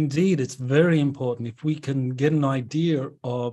Indeed, it's very important if we can get an idea of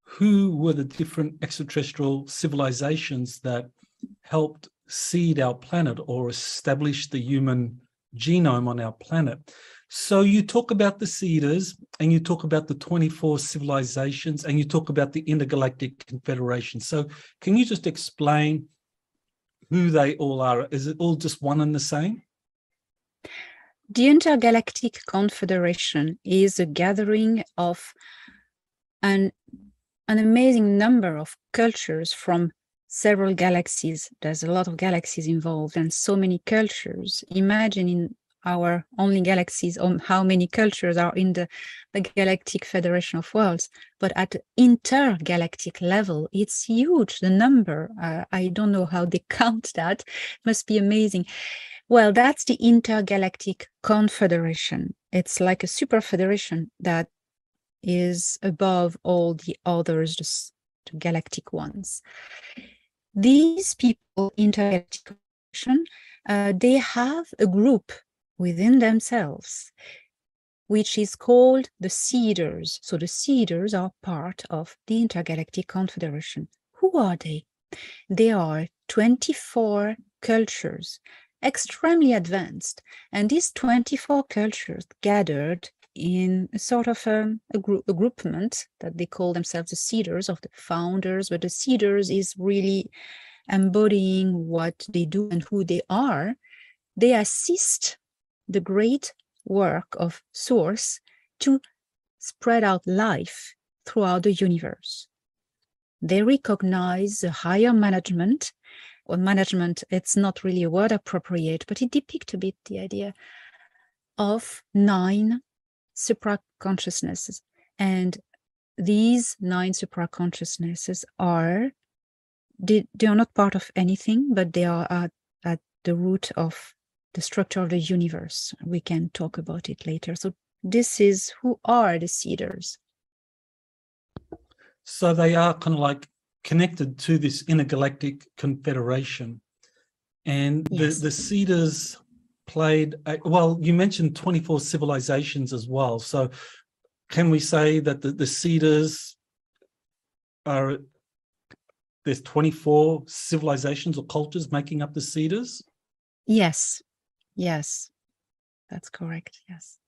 who were the different extraterrestrial civilizations that helped seed our planet or establish the human genome on our planet. So you talk about the seeders, and you talk about the 24 civilizations, and you talk about the Intergalactic Confederation. So can you just explain who they all are? Is it all just one and the same? The Intergalactic Confederation is a gathering of an amazing number of cultures from several galaxies. There's a lot of galaxies involved and so many cultures. Imagine in our only galaxies how many cultures are in the Galactic Federation of Worlds. But at intergalactic level, it's huge, the number. I don't know how they count that. It must be amazing. Well, that's the Intergalactic Confederation. It's like a super federation that is above all the others, the galactic ones. These people, Intergalactic Confederation, they have a group within themselves, which is called the Seeders. So the Seeders are part of the Intergalactic Confederation. Who are they? They are 24 cultures, extremely advanced. And these 24 cultures gathered in a sort of a groupment that they call themselves the Seeders, of the founders, but the Seeders is really embodying what they do and who they are. They assist the great work of Source to spread out life throughout the universe. They recognize the higher management, or management, it's not really a word appropriate, but it depicts a bit the idea of 9 supra-consciousnesses. And these 9 supra-consciousnesses are, they are not part of anything, but they are at the root of the structure of the universe. We can talk about it later. So this is who are the Seeders. So they are kind of like connected to this Intergalactic Confederation. And Yes. the Seeders played, well, you mentioned 24 civilizations as well. So can we say that the Seeders are, there's 24 civilizations or cultures making up the Seeders? Yes, yes, that's correct, yes.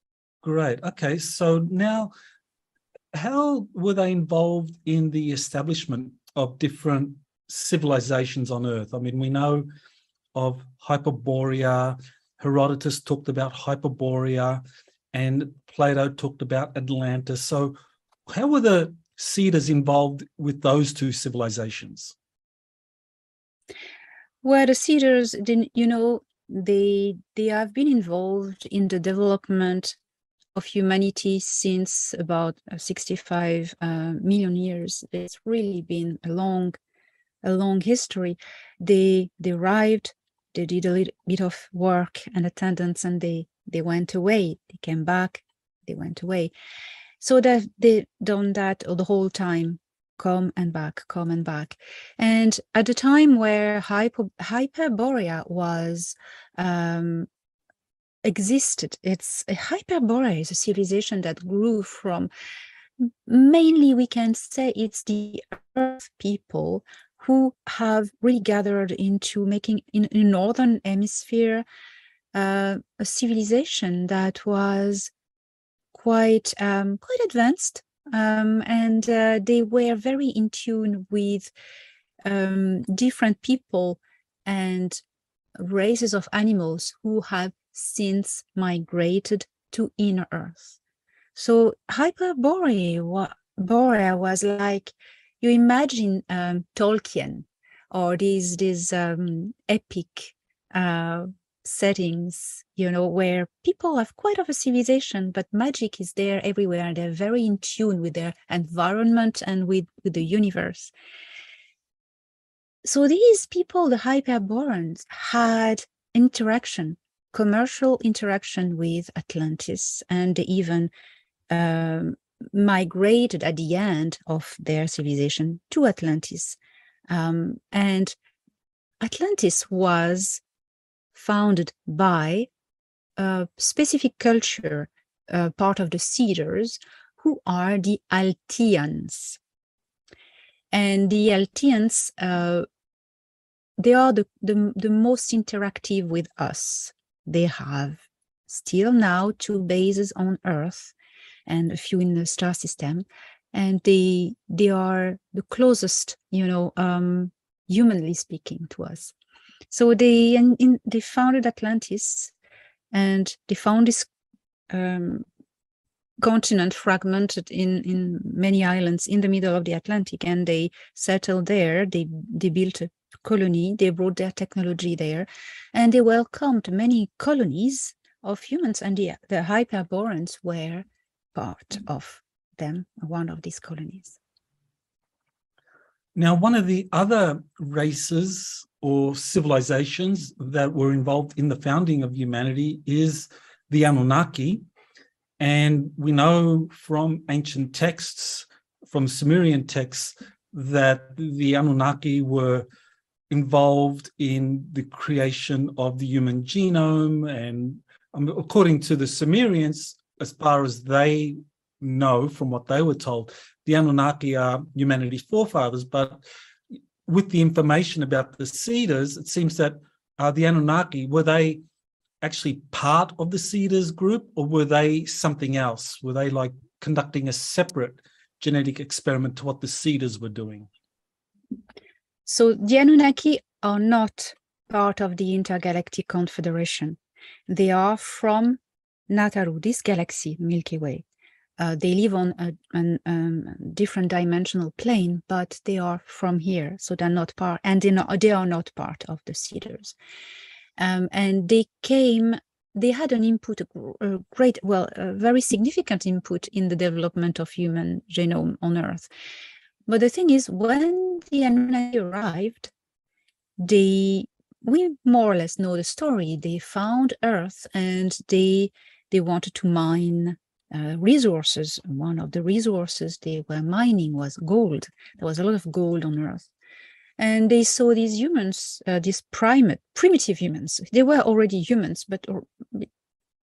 Great. Okay, so now how were they involved in the establishment of different civilizations on Earth? I mean, we know of Hyperborea, Herodotus talked about Hyperborea, and Plato talked about Atlantis. So how were the Seeders involved with those 2 civilizations? Well, the Seeders, you know, they have been involved in the development of humanity since about 65 million years. It's really been a long history. They arrived, they did a little bit of work and attendance, and they went away. They came back, they went away. So that they done that the whole time, come and back. And at the time where Hyperborea was existed, Hyperborea is a civilization that grew from, mainly we can say it's the Earth people who have really gathered into making in the Northern Hemisphere a civilization that was quite advanced, and they were very in tune with different people and races of animals who have since migrated to inner Earth. So Hyperborea was like, you imagine Tolkien or these epic settings, you know, where people have quite of a civilization, but magic is there everywhere. They're very in tune with their environment and with the universe. So these people, the Hyperboreans, had commercial interaction with Atlantis, and they even migrated at the end of their civilization to Atlantis. And Atlantis was founded by a specific culture part of the Cedars, who are the Altians. And the Altians, they are the most interactive with us. They have still now 2 bases on Earth and a few in the star system, and they are the closest, humanly speaking, to us. So they founded Atlantis, and they found this continent fragmented in many islands in the middle of the Atlantic, and they settled there. They built a colony. They brought their technology there, and they welcomed many colonies of humans, and the Hyperboreans were part of them, one of these colonies. Now, one of the other races or civilizations that were involved in the founding of humanity is the Anunnaki. And we know from ancient texts, from Sumerian texts, that the Anunnaki were involved in the creation of the human genome. And according to the Sumerians, as far as they know from what they were told, the Anunnaki are humanity's forefathers. But with the information about the Cedars, it seems that the Anunnaki, were they actually part of the Cedars group, or were they something else? Were they like conducting a separate genetic experiment to what the Cedars were doing? So the Anunnaki are not part of the Intergalactic Confederation. They are from Nataru, this galaxy, Milky Way. They live on a different dimensional plane, but they are from here, so they're not part, and they are not part of the Cedars. And they had an input, a very significant input in the development of human genome on Earth. But the thing is, when the Anunnaki arrived, we more or less know the story. They found Earth, and they wanted to mine resources. One of the resources they were mining was gold. There was a lot of gold on Earth. And they saw these humans, these primitive humans. They were already humans, but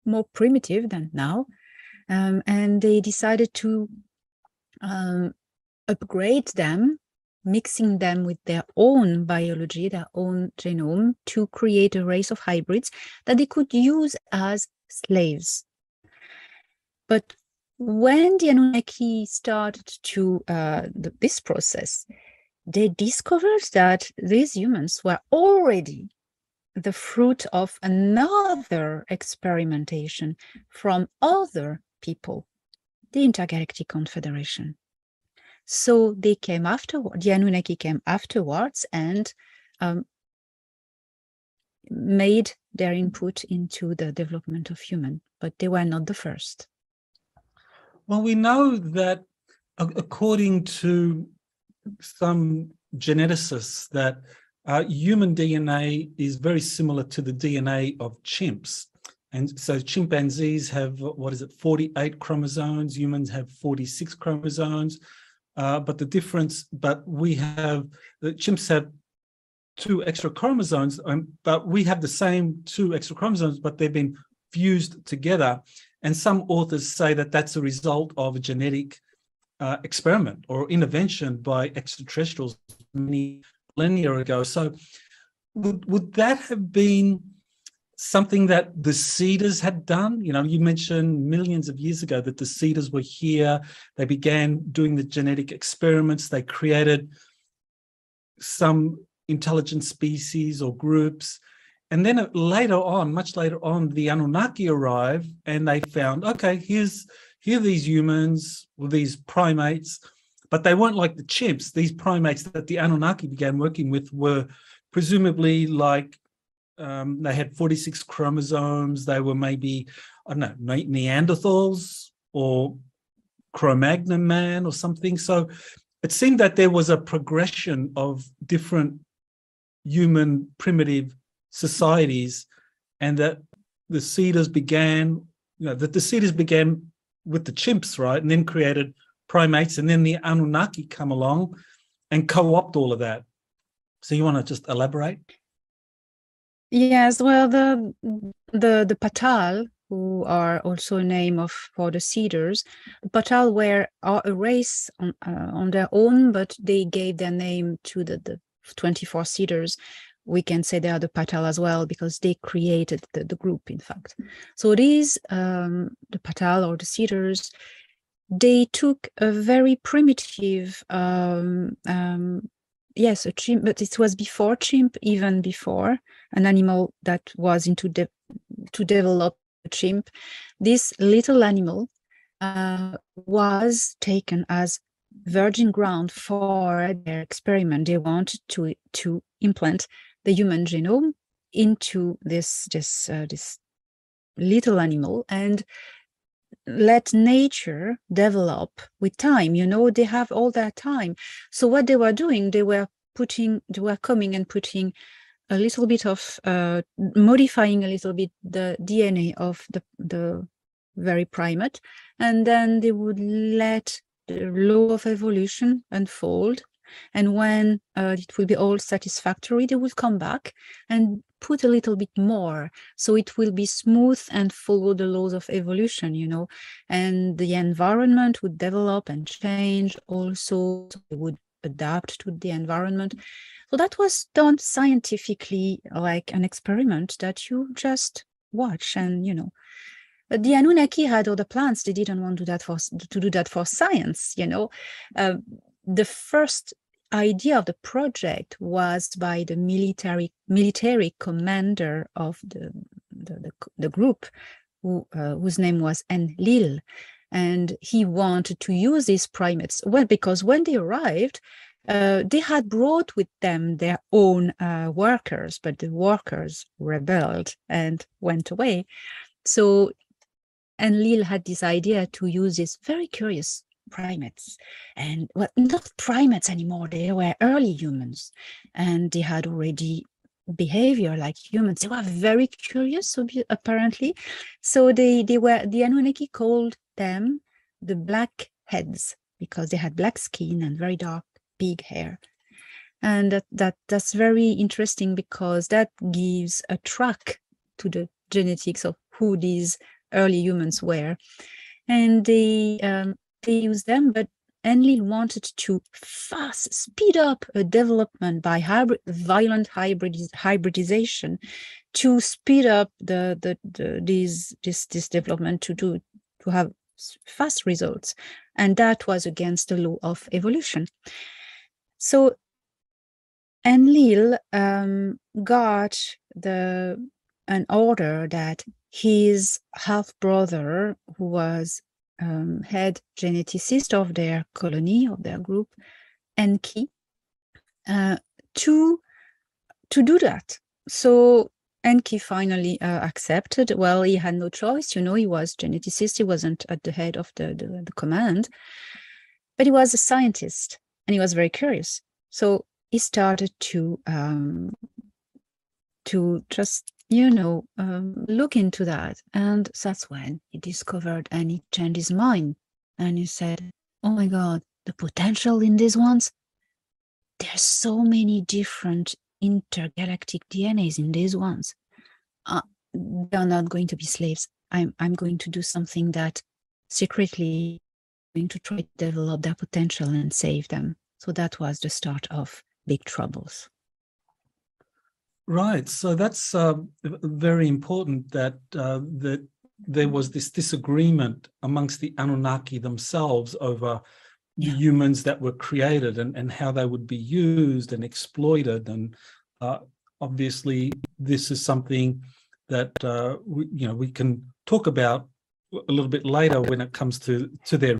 more primitive than now. And they decided to upgrade them, mixing them with their own biology, their own genome, to create a race of hybrids that they could use as slaves. But when the Anunnaki started to this process, they discovered that these humans were already the fruit of another experimentation from other people, the Intergalactic Confederation. So they came afterward, the Anunnaki came afterwards and made their input into the development of human, but they were not the first. Well, we know that according to some geneticists, that human DNA is very similar to the DNA of chimps. And so chimpanzees have, 48 chromosomes, humans have 46 chromosomes. But the chimps have 2 extra chromosomes, but we have the same 2 extra chromosomes, but they've been fused together. And some authors say that that's a result of a genetic experiment or intervention by extraterrestrials many millennia ago. So would that have been something that the Cedars had done? You know, you mentioned millions of years ago that the Cedars were here. They began doing the genetic experiments. They created some intelligent species or groups. And then much later on, the Anunnaki arrived and they found, okay, here are these humans or these primates, but they weren't like the chimps. These primates that the Anunnaki began working with were presumably like, they had 46 chromosomes. They were maybe, I don't know, Neanderthals or Cro-Magnon man or something. So it seemed that there was a progression of different human primitive societies, and that the Cedars began with the chimps, right? And then created primates, and then the Anunnaki come along and co-opt all of that. So you want to just elaborate? Yes, well, the Patal, who are also a name for the cedars. The Patal are a race on their own, but they gave their name to the 24 cedars. We can say they are the Patal as well because they created the group, in fact. So these, the Patal or the cedars, they took a very primitive, yes, a chimp, but it was before chimp, even before, an animal that was to develop a chimp. This little animal was taken as virgin ground for their experiment. They wanted to implant the human genome into this little animal and let nature develop with time. You know, they have all that time. So what they were doing, they were coming and putting a little bit of modifying a little bit the DNA of the very primate, and then they would let the law of evolution unfold. And when it will be all satisfactory, they will come back and put a little bit more, so it will be smooth and follow the laws of evolution, you know, and the environment would develop and change also, so it would adapt to the environment. So that was done scientifically, like an experiment that you just watch, and you know. But the Anunnaki had other plans. They didn't want to do that for science, you know. The first idea of the project was by the military commander of the group, whose name was Enlil, and he wanted to use these primates. Well, because when they arrived, they had brought with them their own workers, but the workers rebelled and went away. So Enlil had this idea to use these very curious primates, and well, not primates anymore, they were early humans, and they had already behavior like humans. They were very curious, apparently. So the Anunnaki called them the blackheads because they had black skin and very dark big hair. And that's very interesting because that gives a track to the genetics of who these early humans were. And they used them, but Enlil wanted to speed up a development by violent hybridization to speed up this development to have fast results, and that was against the law of evolution. So Enlil got an order that his half-brother, who was head geneticist of their colony, of their group, Enki, to do that. So Enki finally accepted. Well, he had no choice, you know, he was geneticist, he wasn't at the head of the command, but he was a scientist and he was very curious. So he started to just, you know, look into that. And that's when he discovered, and he changed his mind. And he said, oh my God, the potential in these ones, there's so many different intergalactic DNAs in these ones. They're not going to be slaves. I'm going to do something that secretly going to try to develop their potential and save them. So that was the start of big troubles. Right. So that's very important that that there was this disagreement amongst the Anunnaki themselves over the humans that were created and how they would be used and exploited. And obviously, this is something that we can talk about a little bit later when it comes to their